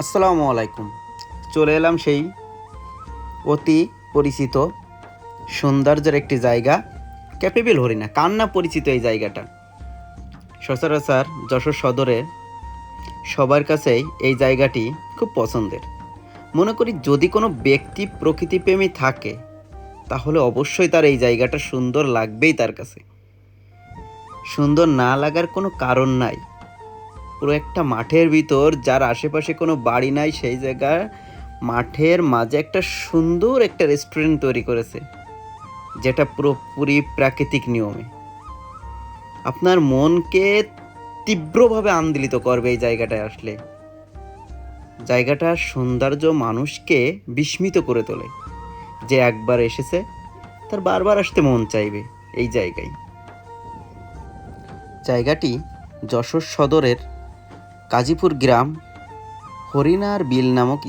আসসালামু আলাইকুম। চলে এলাম সেই অতি পরিচিত সৌন্দর্যের একটি জায়গা, ক্যাপেবেল হরিণা। কার না পরিচিত এই জায়গাটা? সচরাচর যশোর সদরে সবার কাছেই এই জায়গাটি খুব পছন্দের। মনে করি যদি কোনো ব্যক্তি প্রকৃতিপ্রেমী থাকে তাহলে অবশ্যই তার এই জায়গাটা সুন্দর লাগবেই তার কাছে। সুন্দর না লাগার কোনো কারণ নাই। পুরো একটা মাঠের ভিতর, যার আশেপাশে কোনো বাড়ি নাই, সেই জায়গায় মাঠের মাঝে একটা সুন্দর একটা রেস্টুরেন্ট তৈরি করেছে, যেটা পুরোপুরি প্রাকৃতিক নিয়মে আপনার মনকে তীব্রভাবে আন্দোলিত করবে। এই জায়গাটায় আসলে জায়গাটার সৌন্দর্য মানুষকে বিস্মিত করে তোলে। যে একবার এসেছে তার বারবার আসতে মন চাইবে। এই জায়গাটি যশোর সদরের কাজীপুর গ্রাম হরিণার বিল নামক